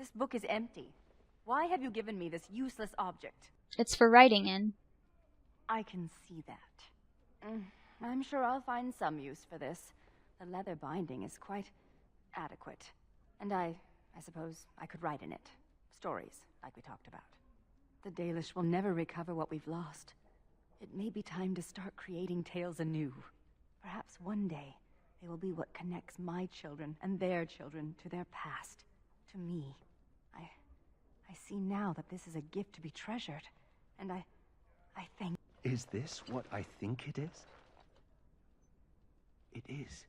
This book is empty. Why have you given me this useless object? It's for writing in. I can see that. I'm sure I'll find some use for this. The leather binding is quite adequate. And I suppose I could write in it. Stories, like we talked about. The Dalish will never recover what we've lost. It may be time to start creating tales anew. Perhaps one day, they will be what connects my children and their children to their past, to me. I see now that this is a gift to be treasured, and I think... Is this what I think it is? It is.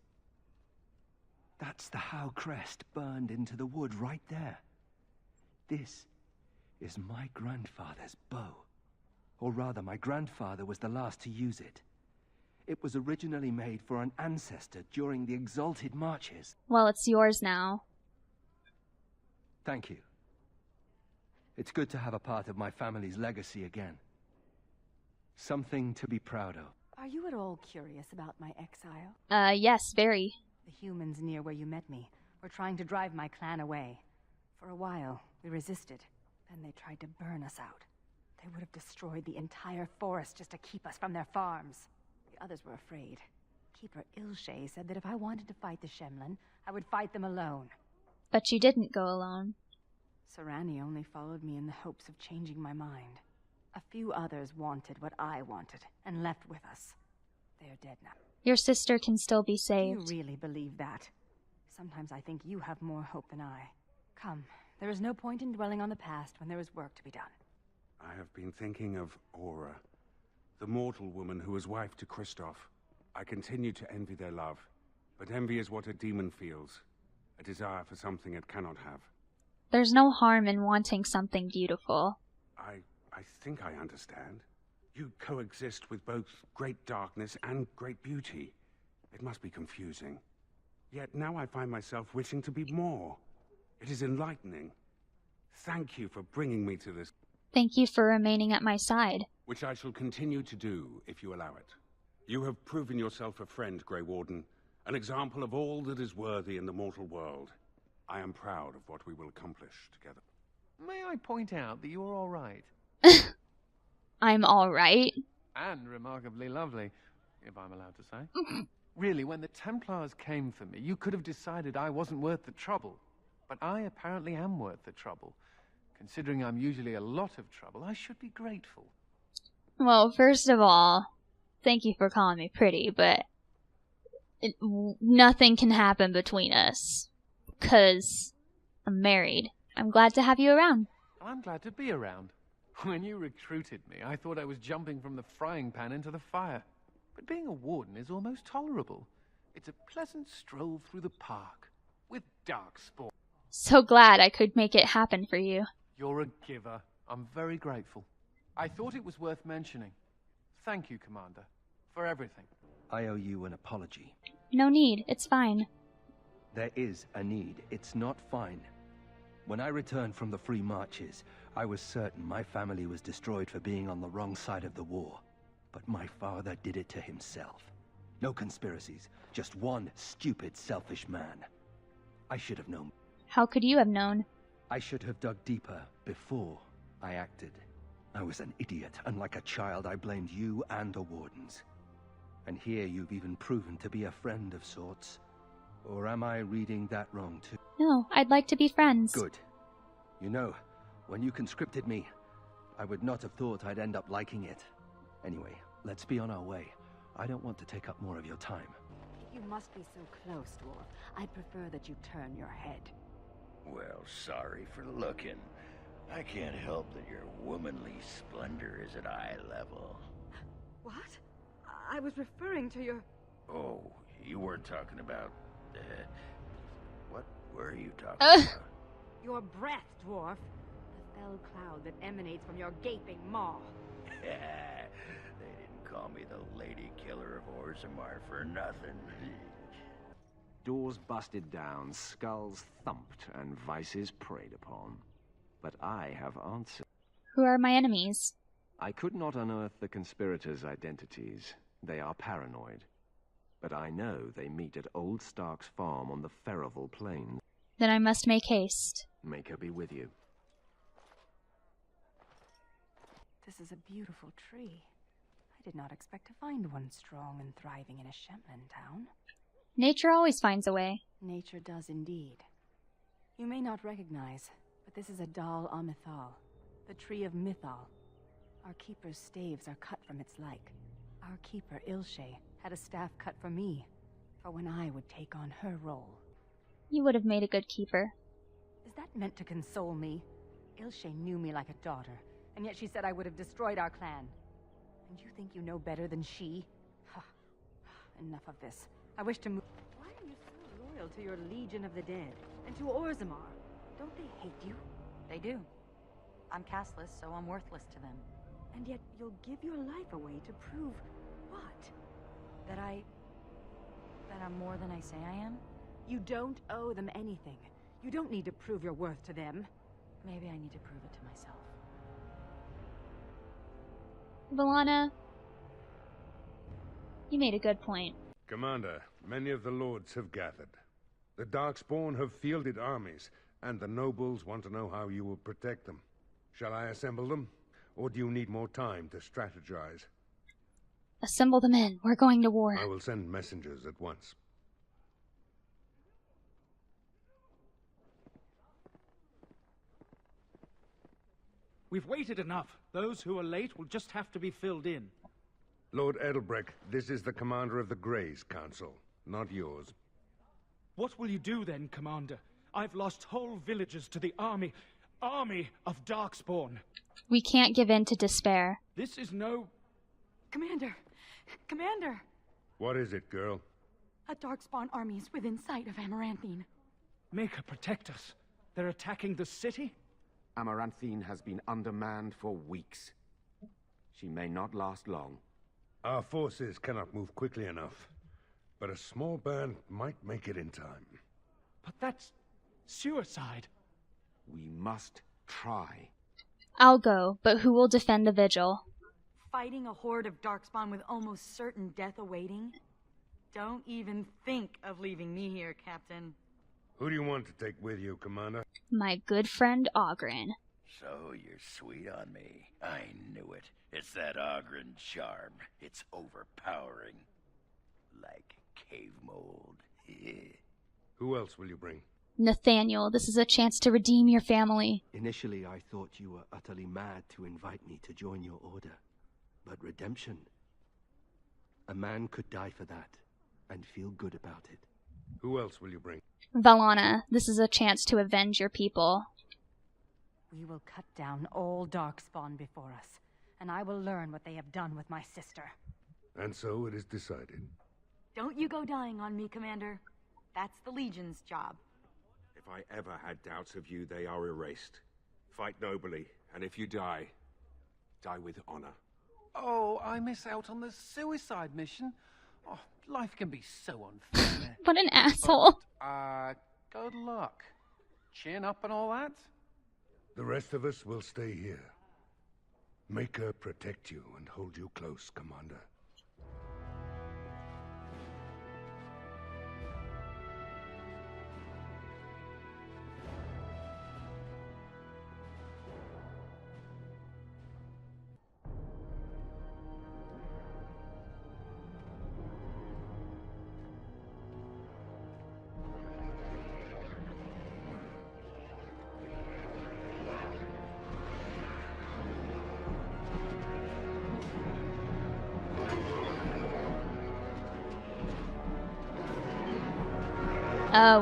That's the Howe crest burned into the wood right there. This is my grandfather's bow. Or rather, my grandfather was the last to use it. It was originally made for an ancestor during the Exalted Marches. Well, it's yours now. Thank you. It's good to have a part of my family's legacy again. Something to be proud of. Are you at all curious about my exile? Yes, very. The humans near where you met me were trying to drive my clan away. For a while, we resisted. Then they tried to burn us out. They would have destroyed the entire forest just to keep us from their farms. The others were afraid. Keeper Ilshay said that if I wanted to fight the Shemlin, I would fight them alone. But you didn't go alone. Sarani only followed me in the hopes of changing my mind. A few others wanted what I wanted and left with us. They are dead now. Your sister can still be saved. Do you really believe that? Sometimes I think you have more hope than I. Come, there is no point in dwelling on the past when there is work to be done. I have been thinking of Aura, the mortal woman who was wife to Kristoff. I continue to envy their love, but envy is what a demon feels. A desire for something it cannot have. There's no harm in wanting something beautiful. I think I understand. You coexist with both great darkness and great beauty. It must be confusing. Yet now I find myself wishing to be more. It is enlightening. Thank you for bringing me to this. Thank you for remaining at my side. Which I shall continue to do, if you allow it. You have proven yourself a friend, Grey Warden. An example of all that is worthy in the mortal world. I am proud of what we will accomplish together. May I point out that you're all right? I'm all right. And remarkably lovely, if I'm allowed to say. Really, when the Templars came for me, you could have decided I wasn't worth the trouble. But I apparently am worth the trouble. Considering I'm usually a lot of trouble, I should be grateful. Well, first of all, thank you for calling me pretty, but nothing can happen between us. 'Cause I'm married. I'm glad to have you around. I'm glad to be around. When you recruited me, I thought I was jumping from the frying pan into the fire. But being a warden is almost tolerable. It's a pleasant stroll through the park, with dark sport. So glad I could make it happen for you. You're a giver. I'm very grateful. I thought it was worth mentioning. Thank you, Commander, for everything. I owe you an apology. No need, it's fine. There is a need. It's not fine. When I returned from the Free Marches, I was certain my family was destroyed for being on the wrong side of the war. But my father did it to himself. No conspiracies, just one stupid, selfish man. I should have known. How could you have known? I should have dug deeper before I acted. I was an idiot, and like a child I blamed you and the Wardens. And here you've even proven to be a friend of sorts. Or am I reading that wrong too? No, I'd like to be friends. Good. You know, when you conscripted me, I would not have thought I'd end up liking it. Anyway, let's be on our way. I don't want to take up more of your time. You must be so close, Dwarf. I'd prefer that you turn your head. Well, sorry for looking. I can't help that your womanly splendor is at eye level. What? I was referring to your... Oh, you weren't talking about... what were you talking about? Your breath, Dwarf. The fell cloud that emanates from your gaping maw. They didn't call me the lady killer of Orzammar for nothing. Doors busted down, skulls thumped, and vices preyed upon. But I have answers. Who are my enemies? I could not unearth the conspirators' identities. They are paranoid. But I know they meet at Old Stark's farm on the Ferroval Plains. Then I must make haste. Make her be with you. This is a beautiful tree. I did not expect to find one strong and thriving in a Shetland town. Nature always finds a way. Nature does indeed. You may not recognize, but this is a Dal Amithal, the tree of Mythal. Our keeper's staves are cut from its like. Our keeper, Ilshe, had a staff cut for me, for when I would take on her role. You would have made a good keeper. Is that meant to console me? Ilshe knew me like a daughter, and yet she said I would have destroyed our clan. And you think you know better than she? Enough of this. I wish to move. Why are you so loyal to your Legion of the Dead and to Orzammar? Don't they hate you? They do. I'm casteless, so I'm worthless to them. And yet you'll give your life away to prove what? That I'm more than I say I am? You don't owe them anything. You don't need to prove your worth to them. Maybe I need to prove it to myself. Valana, you made a good point. Commander, many of the lords have gathered. The Darkspawn have fielded armies, and the nobles want to know how you will protect them. Shall I assemble them, or do you need more time to strategize? Assemble the men. We're going to war. I will send messengers at once. We've waited enough. Those who are late will just have to be filled in. Lord Edelbrecht, this is the commander of the Greys Council, not yours. What will you do then, Commander? I've lost whole villages to the army of Darkspawn. We can't give in to despair. This is no... Commander! Commander! What is it, girl? A Darkspawn army is within sight of Amaranthine. Make her protect us. They're attacking the city? Amaranthine has been undermanned for weeks. She may not last long. Our forces cannot move quickly enough, but a small band might make it in time. But that's suicide. We must try. I'll go, but who will defend the vigil? Fighting a horde of Darkspawn with almost certain death awaiting? Don't even think of leaving me here, Captain. Who do you want to take with you, Commander? My good friend Oghren. So you're sweet on me. I knew it. It's that Oghren charm. It's overpowering. Like cave mold. Who else will you bring? Nathaniel, this is a chance to redeem your family. Initially, I thought you were utterly mad to invite me to join your order. But redemption... A man could die for that, and feel good about it. Who else will you bring? Valana, this is a chance to avenge your people. We will cut down all Darkspawn before us, and I will learn what they have done with my sister. And so it is decided. Don't you go dying on me, Commander. That's the Legion's job. If I ever had doubts of you, they are erased. Fight nobly, and if you die, die with honor. Oh, I miss out on the suicide mission. Oh, life can be so unfair. What an asshole. But, good luck. Chin up and all that? The rest of us will stay here. Make her protect you and hold you close, Commander.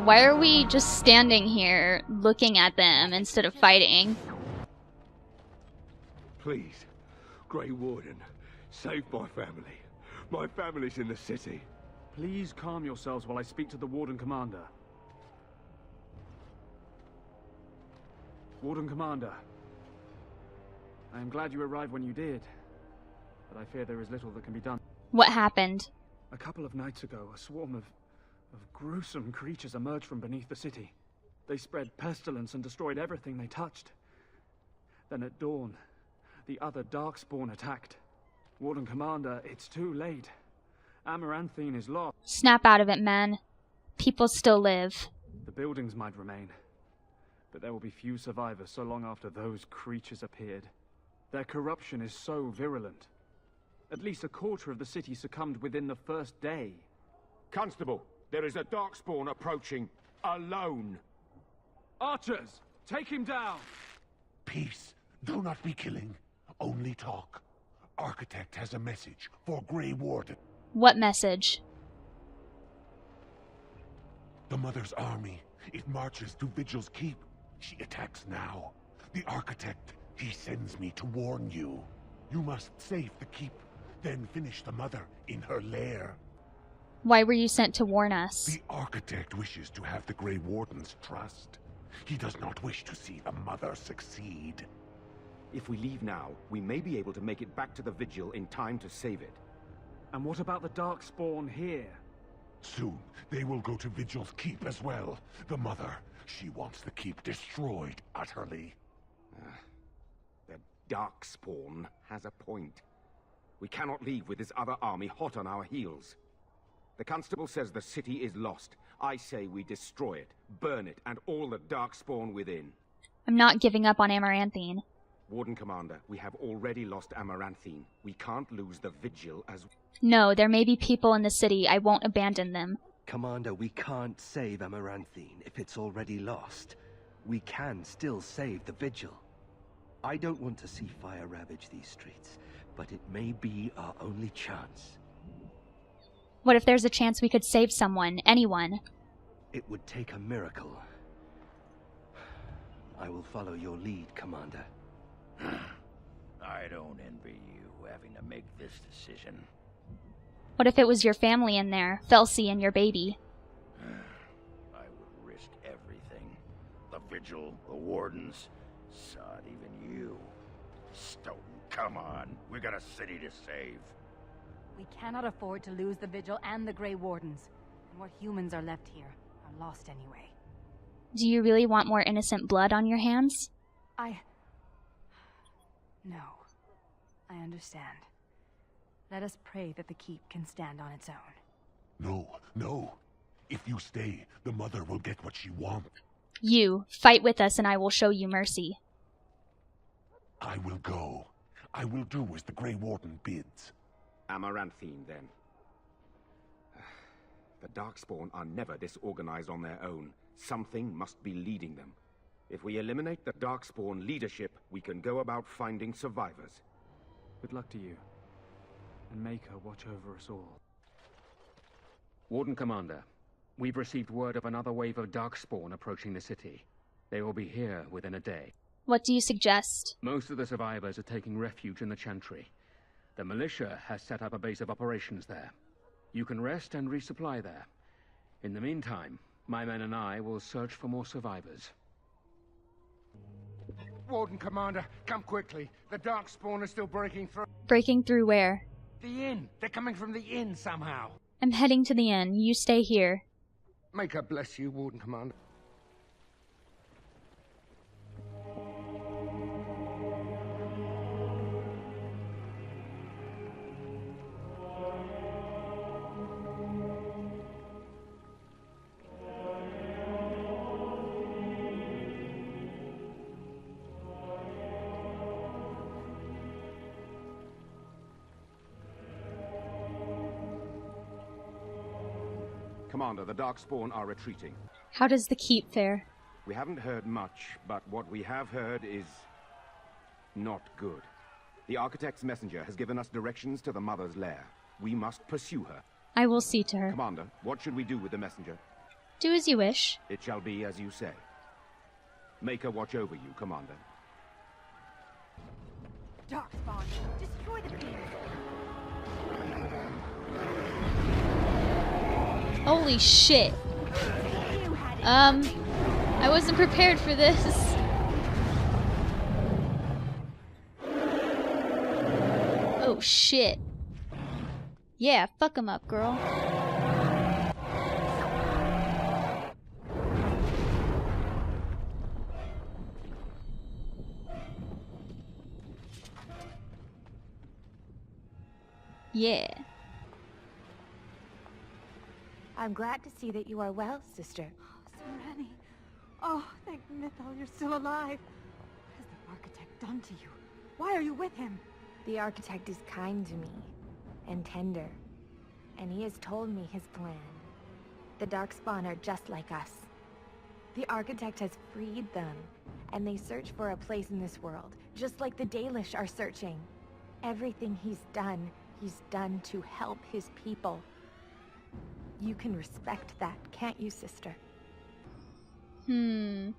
Why are we just standing here looking at them instead of fighting? Please, Grey Warden, save my family. My family's in the city. Please calm yourselves while I speak to the Warden Commander. Warden Commander. I am glad you arrived when you did, but I fear there is little that can be done. What happened? A couple of nights ago, a swarm of gruesome creatures emerged from beneath the city. They spread pestilence and destroyed everything they touched. Then at dawn, the other Darkspawn attacked. Warden Commander, it's too late. Amaranthine is lost. Snap out of it, man. People still live. The buildings might remain, but there will be few survivors so long after those creatures appeared. Their corruption is so virulent. At least a quarter of the city succumbed within the first day. Constable, there is a darkspawn approaching, alone. Archers, take him down! Peace. Do not be killing. Only talk. Architect has a message for Grey Warden. What message? The Mother's army. It marches to Vigil's Keep. She attacks now. The Architect, he sends me to warn you. You must save the Keep, then finish the Mother in her lair. Why were you sent to warn us? The Architect wishes to have the Grey Warden's trust. He does not wish to see the Mother succeed. If we leave now, we may be able to make it back to the Vigil in time to save it. And what about the Darkspawn here? Soon, they will go to Vigil's Keep as well. The Mother, she wants the Keep destroyed utterly. The Darkspawn has a point. We cannot leave with this other army hot on our heels. The Constable says the city is lost. I say we destroy it, burn it, and all the Darkspawn within. I'm not giving up on Amaranthine. Warden Commander, we have already lost Amaranthine. We can't lose the Vigil as... No, there may be people in the city. I won't abandon them. Commander, we can't save Amaranthine if it's already lost. We can still save the Vigil. I don't want to see fire ravage these streets, but it may be our only chance. What if there's a chance we could save someone, anyone? It would take a miracle. I will follow your lead, Commander. I don't envy you having to make this decision. What if it was your family in there, Felsi and your baby? I would risk everything. The Vigil, the Wardens, sod, even you. Stoughton, come on. We got a city to save. We cannot afford to lose the Vigil and the Grey Wardens. And what humans are left here are lost anyway. Do you really want more innocent blood on your hands? No. I understand. Let us pray that the Keep can stand on its own. No, no. If you stay, the Mother will get what she wants. You, fight with us and I will show you mercy. I will go. I will do as the Grey Warden bids. Amaranthine, then. The Darkspawn are never disorganized on their own. Something must be leading them. If we eliminate the Darkspawn leadership, we can go about finding survivors. Good luck to you. And make her watch over us all. Warden Commander, we've received word of another wave of Darkspawn approaching the city. They will be here within a day. What do you suggest? Most of the survivors are taking refuge in the Chantry. The militia has set up a base of operations there. You can rest and resupply there. In the meantime, my men and I will search for more survivors. Warden Commander, come quickly. The Darkspawn are still breaking through. Breaking through where? The inn. They're coming from the inn somehow. I'm heading to the inn. You stay here. May God bless you, Warden Commander. Commander, the Darkspawn are retreating. How does the Keep fare? We haven't heard much, but what we have heard is... not good. The Architect's messenger has given us directions to the Mother's lair. We must pursue her. I will see to her. Commander, what should we do with the messenger? Do as you wish. It shall be as you say. Make her watch over you, Commander. Darkspawn, destroy the beam. Holy shit. I wasn't prepared for this. Oh shit. Yeah, fuck 'em up, girl. Yeah. I'm glad to see that you are well, sister. Simran, Oh, thank Mythal, you're still alive. What has the Architect done to you? Why are you with him? The Architect is kind to me, and tender. And he has told me his plan. The Darkspawn are just like us. The Architect has freed them, and they search for a place in this world, just like the Dalish are searching. Everything he's done to help his people. You can respect that, can't you, sister? The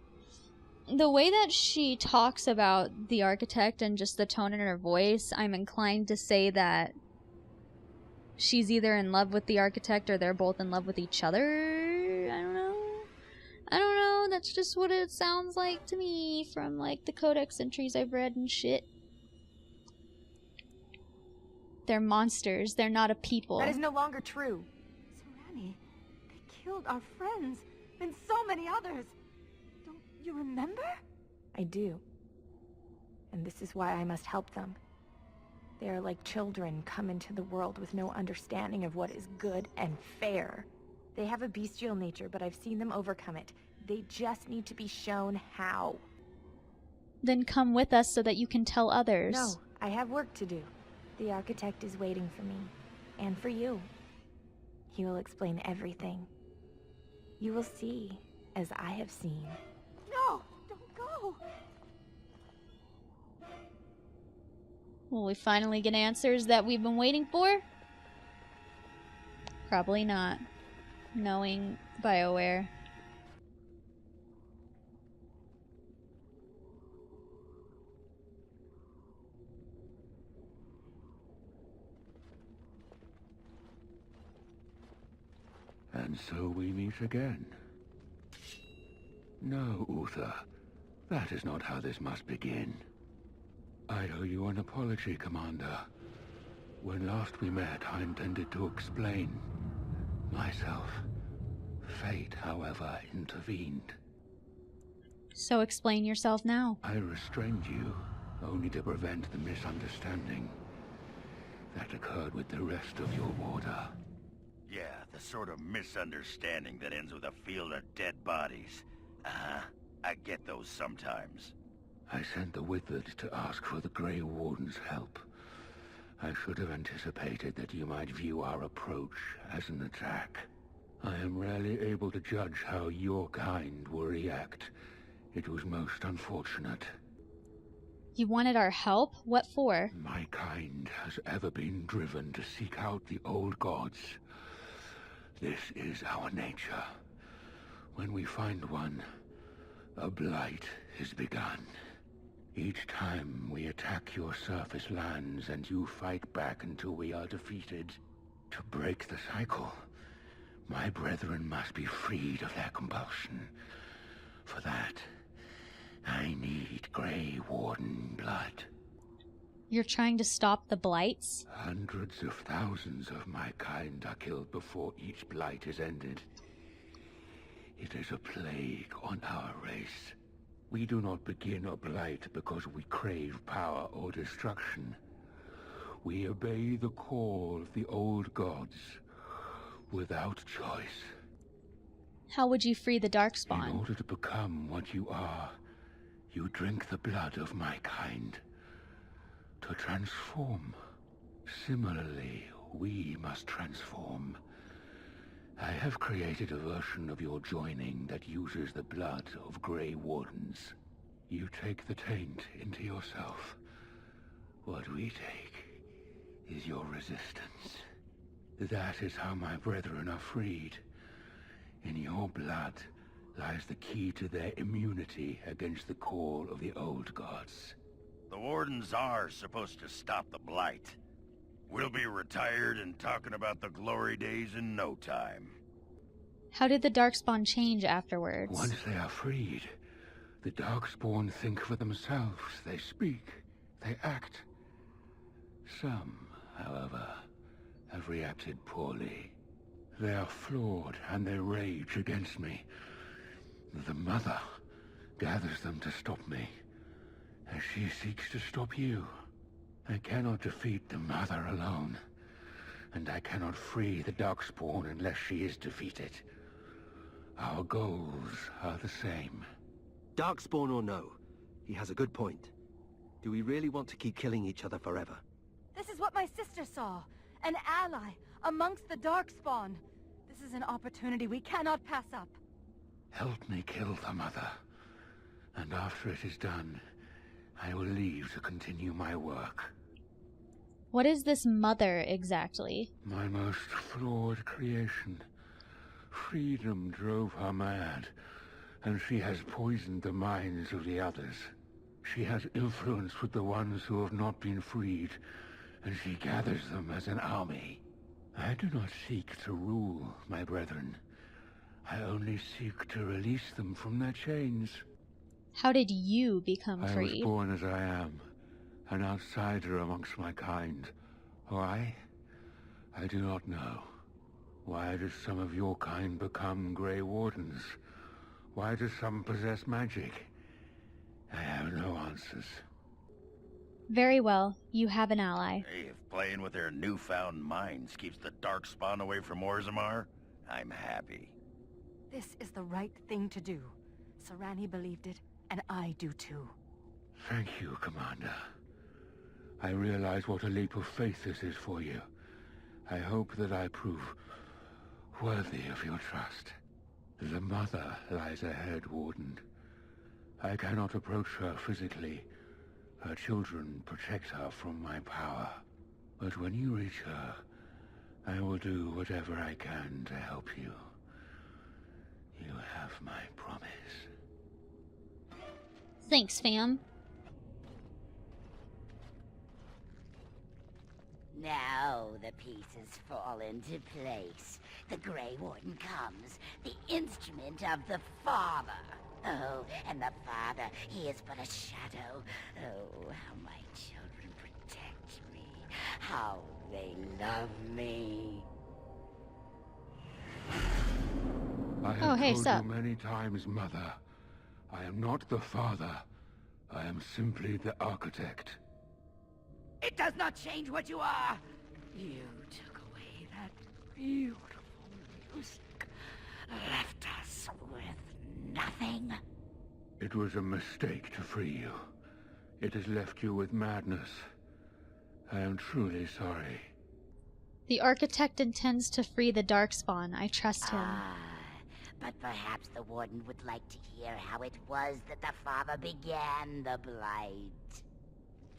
way that she talks about the Architect and just the tone in her voice, I'm inclined to say that she's either in love with the Architect or they're both in love with each other. I don't know. That's just what it sounds like to me from, like, the codex entries I've read and shit. They're monsters. They're not a people. That is no longer true. Serani, they killed our friends, and so many others. Don't you remember? I do. And this is why I must help them. They are like children come into the world with no understanding of what is good and fair. They have a bestial nature, but I've seen them overcome it. They just need to be shown how. Then come with us so that you can tell others. No, I have work to do. The Architect is waiting for me. And for you. He will explain everything. You will see, as I have seen. No, don't go. Will we finally get answers that we've been waiting for? Probably not. Knowing BioWare. And so we meet again. No, Uther. That is not how this must begin. I owe you an apology, Commander. When last we met, I intended to explain myself. Fate, however, intervened. So explain yourself now. I restrained you, only to prevent the misunderstanding that occurred with the rest of your order. Yeah, the sort of misunderstanding that ends with a field of dead bodies. I get those sometimes. I sent the Withered to ask for the Grey Warden's help. I should have anticipated that you might view our approach as an attack. I am rarely able to judge how your kind will react. It was most unfortunate. You wanted our help? What for? My kind has ever been driven to seek out the old gods. This is our nature. When we find one, a blight is begun. Each time we attack your surface lands and you fight back until we are defeated. To break the cycle, my brethren must be freed of their compulsion. For that, I need Grey Warden blood. You're trying to stop the blights? Hundreds of thousands of my kind are killed before each blight is ended. It is a plague on our race. We do not begin a blight because we crave power or destruction. We obey the call of the old gods without choice. How would you free the Darkspawn? In order to become what you are, you drink the blood of my kind. To transform. Similarly, we must transform. I have created a version of your joining that uses the blood of Grey Wardens. You take the taint into yourself. What we take is your resistance. That is how my brethren are freed. In your blood lies the key to their immunity against the call of the old gods. The Wardens are supposed to stop the Blight. We'll be retired and talking about the glory days in no time. How did the Darkspawn change afterwards? Once they are freed, the Darkspawn think for themselves. They speak. They act. Some, however, have reacted poorly. They are flawed and they rage against me. The Mother gathers them to stop me, as she seeks to stop you. I cannot defeat the Mother alone, and I cannot free the Darkspawn unless she is defeated. Our goals are the same. Darkspawn or no, he has a good point. Do we really want to keep killing each other forever? This is what my sister saw. An ally amongst the Darkspawn. This is an opportunity we cannot pass up. Help me kill the mother. And after it is done, I will leave to continue my work. What is this mother exactly? My most flawed creation. Freedom drove her mad, and she has poisoned the minds of the others. She has influence with the ones who have not been freed, and she gathers them as an army. I do not seek to rule, my brethren. I only seek to release them from their chains. How did you become I free? was born as I am, an outsider amongst my kind. Why? I do not know. Why do some of your kind become Grey Wardens? Why do some possess magic? I have no answers. Very well, you have an ally. Hey, if playing with their newfound minds keeps the Darkspawn away from Orzammar, I'm happy. This is the right thing to do. Sarani believed it, and I do too. Thank you, Commander. I realize what a leap of faith this is for you. I hope that I prove worthy of your trust. The mother lies ahead, Warden. I cannot approach her physically. Her children protect her from my power. But when you reach her, I will do whatever I can to help you. You have my promise. Thanks, fam. Now the pieces fall into place. The Grey Warden comes, the instrument of the Father. Oh, and the Father, he is but a shadow. Oh, how my children protect me. How they love me. I have told you many times, Mother. I am not the Father. I am simply the Architect. It does not change what you are. You took away that beautiful music, left us with nothing. It was a mistake to free you. It has left you with madness. I am truly sorry. The Architect intends to free the Darkspawn. I trust him. But perhaps the Warden would like to hear how it was that the Father began the Blight.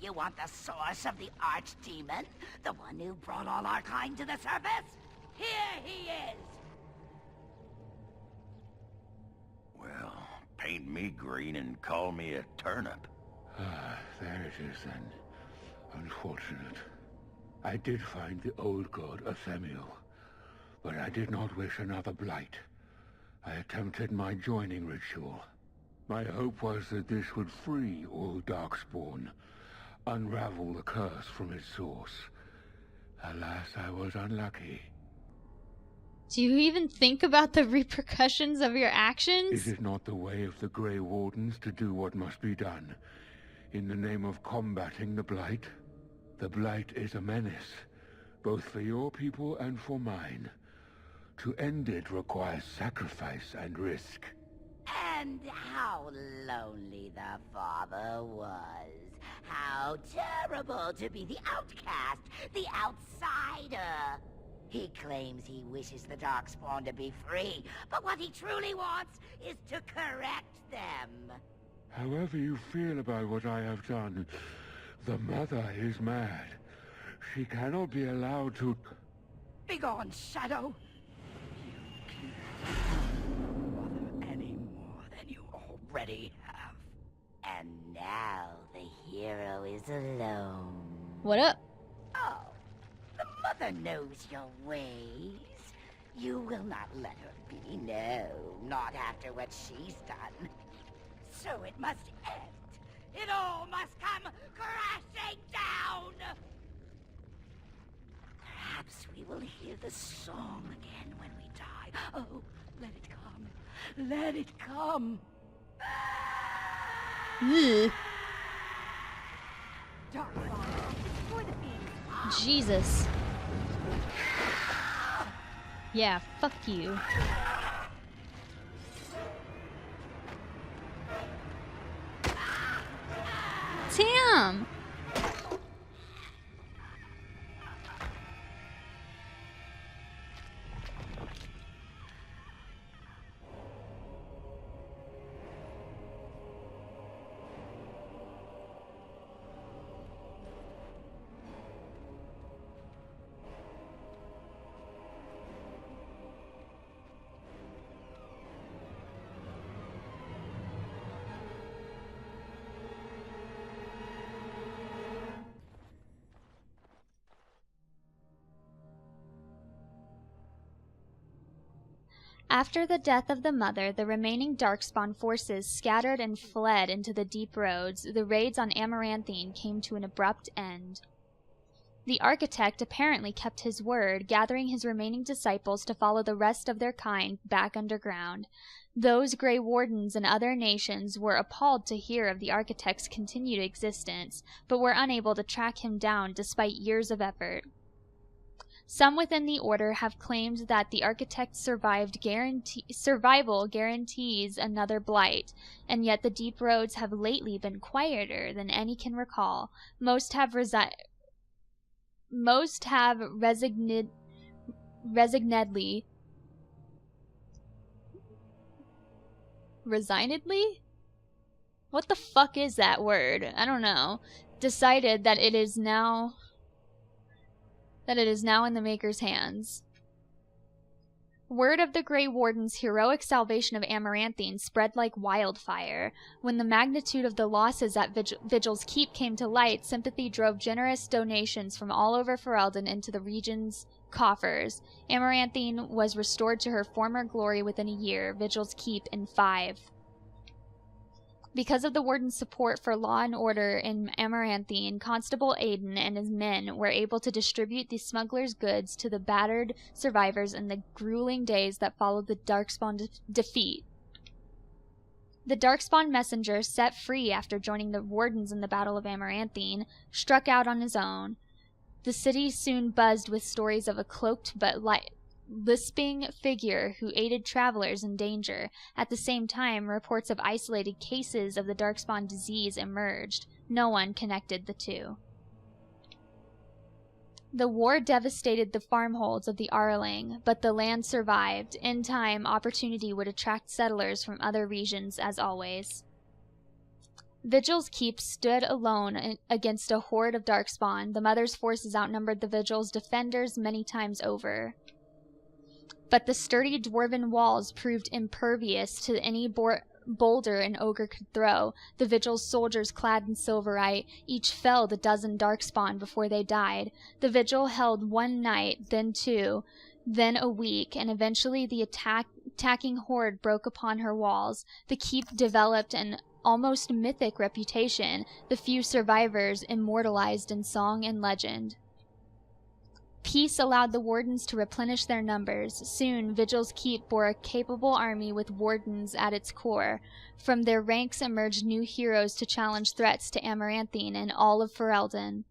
You want the source of the Archdemon? The one who brought all our kind to the surface? Here he is! Well, paint me green and call me a turnip. Ah, there it is then. Unfortunate. I did find the old god Athemiel, but I did not wish another blight. I attempted my joining ritual. My hope was that this would free all Darkspawn, unravel the curse from its source. Alas, I was unlucky. Do you even think about the repercussions of your actions? It is not the way of the Grey Wardens to do what must be done. In the name of combating the Blight. The Blight is a menace, both for your people and for mine. To end it requires sacrifice and risk. And how lonely the Father was. How terrible to be the outcast, the outsider. He claims he wishes the Darkspawn to be free, but what he truly wants is to correct them. However you feel about what I have done, the Mother is mad. She cannot be allowed to... Begone, Shadow! You can't Mother any more than you already have. And now the hero is alone. What up? Oh, the Mother knows your ways. You will not let her be, no, not after what she's done. So it must end. It all must come crashing down! Perhaps we will hear the song again when we die. Oh, let it come. Let it come. Jesus. Yeah, fuck you. him! After the death of the mother, the remaining Darkspawn forces scattered and fled into the deep roads. The raids on Amaranthine came to an abrupt end. The architect apparently kept his word, gathering his remaining disciples to follow the rest of their kind back underground. Those Grey Wardens and other nations were appalled to hear of the architect's continued existence, but were unable to track him down despite years of effort. Some within the Order have claimed that the architect's survival guarantees another blight, and yet the deep roads have lately been quieter than any can recall. Most have resignedly what the fuck is that word? I don't know. Decided that it is now in the Maker's hands. Word of the Grey Warden's heroic salvation of Amaranthine spread like wildfire. When the magnitude of the losses at Vigil's Keep came to light, sympathy drove generous donations from all over Ferelden into the region's coffers. Amaranthine was restored to her former glory within a year, Vigil's Keep in 5. Because of the Warden's support for law and order in Amaranthine, Constable Aiden and his men were able to distribute the smugglers' goods to the battered survivors in the grueling days that followed the Darkspawn defeat. The Darkspawn messenger, set free after joining the Wardens in the Battle of Amaranthine, struck out on his own. The city soon buzzed with stories of a cloaked but lisping figure who aided travelers in danger. At the same time, reports of isolated cases of the Darkspawn disease emerged. No one connected the two. The war devastated the farmholds of the Arling, but the land survived. In time, opportunity would attract settlers from other regions, as always. Vigil's Keep stood alone against a horde of Darkspawn. The Mother's forces outnumbered the Vigil's defenders many times over. But the sturdy dwarven walls proved impervious to any boulder an ogre could throw. The Vigil's soldiers, clad in silverite, each felled a dozen Darkspawn before they died. The Vigil held one night, then 2, then a week, and eventually the attacking horde broke upon her walls. The keep developed an almost mythic reputation, the few survivors immortalized in song and legend. Peace allowed the Wardens to replenish their numbers. Soon, Vigil's Keep bore a capable army with Wardens at its core. From their ranks emerged new heroes to challenge threats to Amaranthine and all of Ferelden.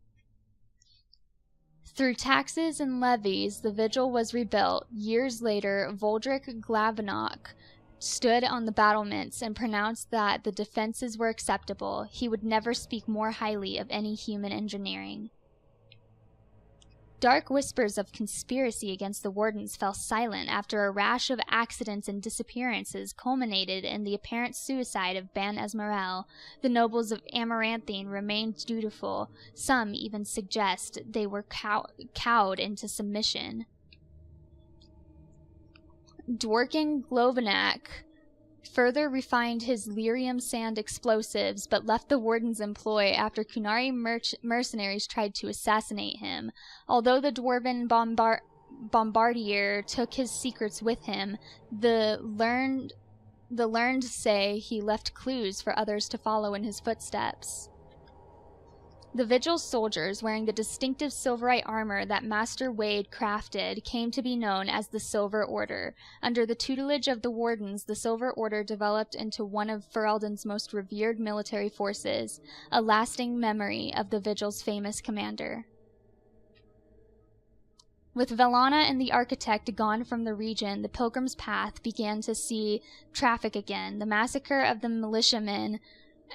Through taxes and levies, the Vigil was rebuilt. Years later, Voldric Glavenok stood on the battlements and pronounced that the defenses were acceptable. He would never speak more highly of any human engineering. Dark whispers of conspiracy against the Wardens fell silent after a rash of accidents and disappearances culminated in the apparent suicide of Ban Esmerel. The nobles of Amaranthine remained dutiful. Some even suggest they were cowed into submission. Dworkin Glovenak further refined his lyrium sand explosives, but left the Warden's employ after Kunari mercenaries tried to assassinate him. Although the dwarven bombardier took his secrets with him, the learned say he left clues for others to follow in his footsteps. The Vigil soldiers, wearing the distinctive silverite armor that Master Wade crafted, came to be known as the Silver Order. Under the tutelage of the Wardens, the Silver Order developed into one of Ferelden's most revered military forces, a lasting memory of the Vigil's famous commander. With Velana and the Architect gone from the region, the Pilgrim's Path began to see traffic again. The massacre of the militiamen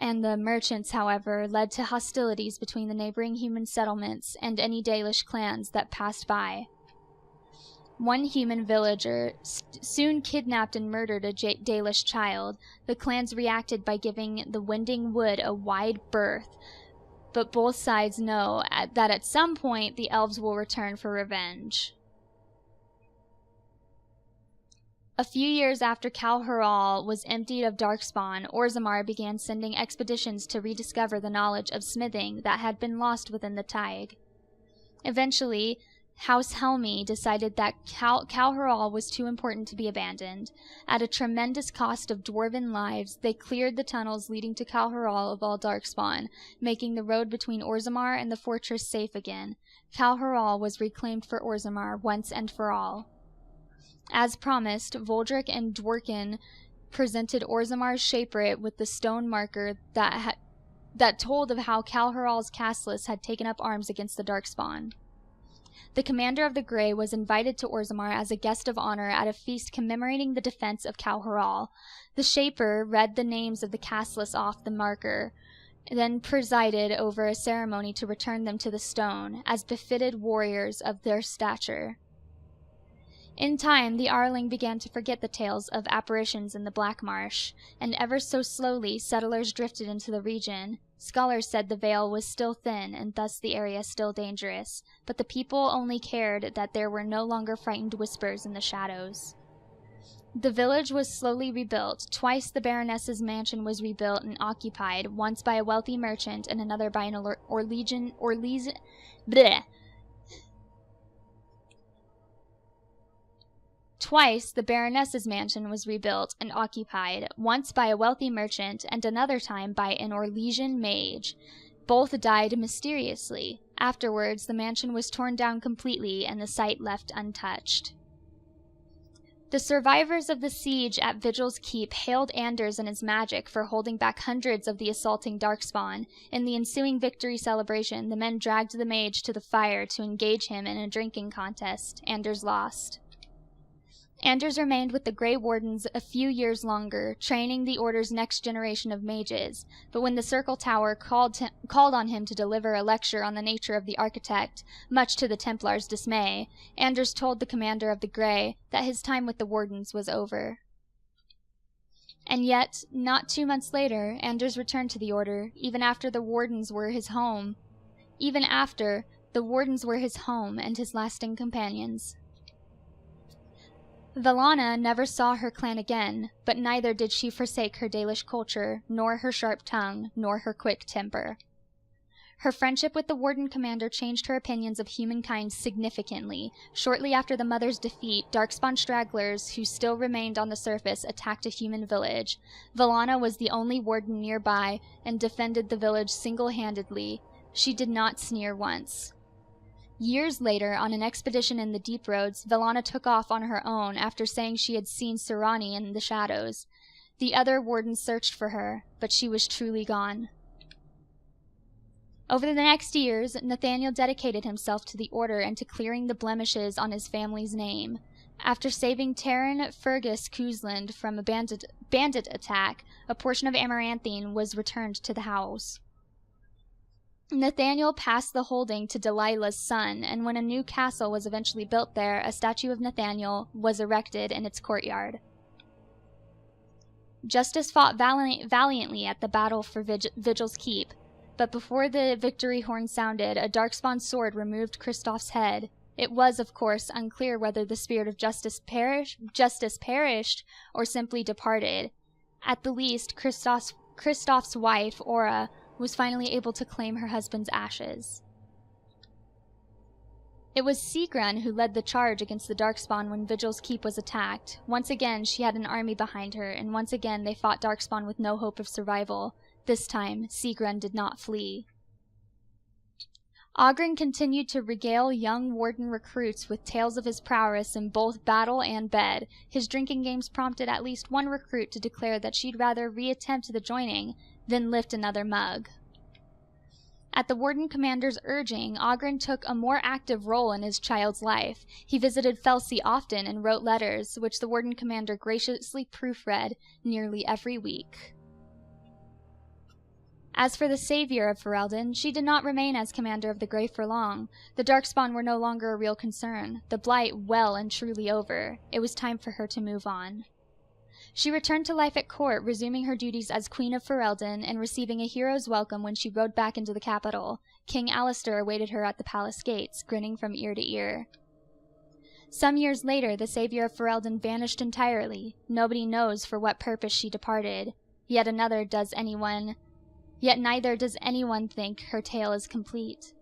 and the merchants, however, led to hostilities between the neighboring human settlements and any Dalish clans that passed by. One human villager soon kidnapped and murdered a Dalish child. The clans reacted by giving the Winding Wood a wide berth, but both sides know that at some point the elves will return for revenge. A few years after Kal Haral was emptied of Darkspawn, Orzammar began sending expeditions to rediscover the knowledge of smithing that had been lost within the Taig. Eventually, House Helmi decided that Kal Haral was too important to be abandoned. At a tremendous cost of dwarven lives, they cleared the tunnels leading to Kal Haral of all Darkspawn, making the road between Orzammar and the fortress safe again. Kal Haral was reclaimed for Orzammar once and for all. As promised, Voldrick and Dworkin presented Orzammar's Shaperate with the stone marker that told of how Kal Haral's Castless had taken up arms against the Darkspawn. The commander of the Grey was invited to Orzammar as a guest of honor at a feast commemorating the defense of Kal Haral. The Shaper read the names of the Castless off the marker, then presided over a ceremony to return them to the stone, as befitted warriors of their stature. In time, the Arling began to forget the tales of apparitions in the Black Marsh, and ever so slowly settlers drifted into the region. Scholars said the veil was still thin, and thus the area still dangerous, but the people only cared that there were no longer frightened whispers in the shadows. The village was slowly rebuilt. Twice the Baroness's mansion was rebuilt and occupied, once by a wealthy merchant and another by an Twice the Baroness's mansion was rebuilt and occupied, once by a wealthy merchant and another time by an Orlesian mage. Both died mysteriously. Afterwards, the mansion was torn down completely and the site left untouched. The survivors of the siege at Vigil's Keep hailed Anders and his magic for holding back hundreds of the assaulting Darkspawn. In the ensuing victory celebration, the men dragged the mage to the fire to engage him in a drinking contest. Anders lost. Anders remained with the Grey Wardens a few years longer, training the Order's next generation of mages, but when the Circle Tower called on him to deliver a lecture on the nature of the Architect, much to the Templars' dismay, Anders told the commander of the Grey that his time with the Wardens was over. And yet, not 2 months later, Anders returned to the Order, even after the Wardens were his home. Even after, the Wardens were his home and his lasting companions. Valana never saw her clan again, but neither did she forsake her Dalish culture, nor her sharp tongue, nor her quick temper. Her friendship with the Warden Commander changed her opinions of humankind significantly. Shortly after the Mother's defeat, Darkspawn stragglers who still remained on the surface attacked a human village. Valana was the only warden nearby and defended the village single-handedly. She did not sneer once. Years later, on an expedition in the Deep Roads, Valana took off on her own after saying she had seen Sirani in the shadows. The other wardens searched for her, but she was truly gone. Over the next years, Nathaniel dedicated himself to the Order and to clearing the blemishes on his family's name. After saving Terran Fergus Cousland from a bandit attack, a portion of Amaranthine was returned to the house. Nathaniel passed the holding to Delilah's son, and when a new castle was eventually built there, a statue of Nathaniel was erected in its courtyard. Justice fought valiantly at the battle for Vigil's Keep, but before the victory horn sounded, a Darkspawn sword removed Kristoff's head. It was, of course, unclear whether the spirit of justice perished or simply departed. At the least, Kristoff's wife, Aura, was finally able to claim her husband's ashes. It was Sigrun who led the charge against the Darkspawn when Vigil's Keep was attacked. Once again, she had an army behind her, and once again they fought Darkspawn with no hope of survival. This time, Sigrun did not flee. Oghren continued to regale young Warden recruits with tales of his prowess in both battle and bed. His drinking games prompted at least one recruit to declare that she'd rather reattempt the joining than lift another mug. At the Warden Commander's urging, Oghren took a more active role in his child's life. He visited Felsi often and wrote letters, which the Warden Commander graciously proofread nearly every week. As for the savior of Ferelden, she did not remain as commander of the Grey for long. The Darkspawn were no longer a real concern, the Blight well and truly over. It was time for her to move on. She returned to life at court, resuming her duties as Queen of Ferelden and receiving a hero's welcome when she rode back into the capital. King Alistair awaited her at the palace gates, grinning from ear to ear. Some years later, the savior of Ferelden vanished entirely. Nobody knows for what purpose she departed. Yet neither does anyone think her tale is complete.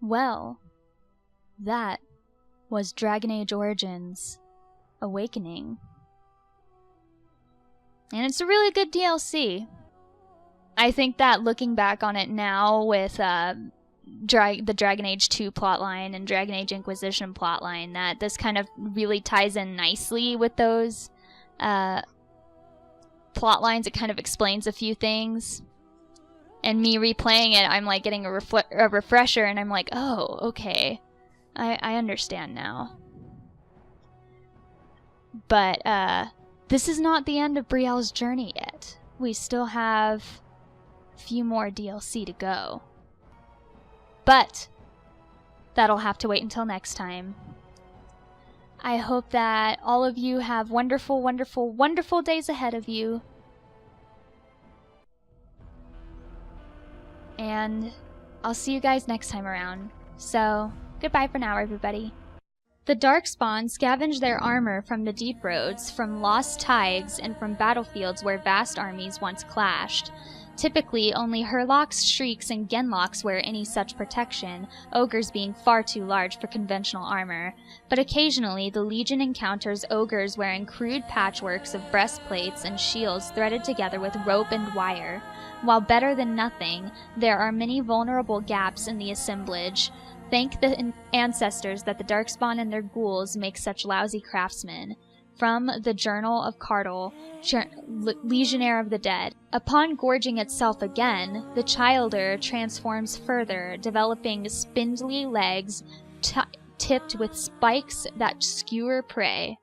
Well, that was Dragon Age Origins Awakening. And it's a really good DLC. I think that looking back on it now with the Dragon Age 2 plotline and Dragon Age Inquisition plotline, that this kind of really ties in nicely with those plotlines. It kind of explains a few things. And me replaying it, I'm like getting a refresher, and I'm like, oh, okay. I understand now. But this is not the end of Brielle's journey yet. We still have a few more DLC to go. But that'll have to wait until next time. I hope that all of you have wonderful, wonderful, wonderful days ahead of you. And I'll see you guys next time around. So, goodbye for now, everybody. The Darkspawn scavenge their armor from the deep roads, from lost tides, and from battlefields where vast armies once clashed. Typically, only Herlocks, Shrieks, and Genlocks wear any such protection, ogres being far too large for conventional armor. But occasionally, the Legion encounters ogres wearing crude patchworks of breastplates and shields threaded together with rope and wire. While better than nothing, there are many vulnerable gaps in the assemblage. Thank the ancestors that the Darkspawn and their ghouls make such lousy craftsmen. From the Journal of Cardle, Legionnaire of the Dead. Upon gorging itself again, the Childer transforms further, developing spindly legs tipped with spikes that skewer prey.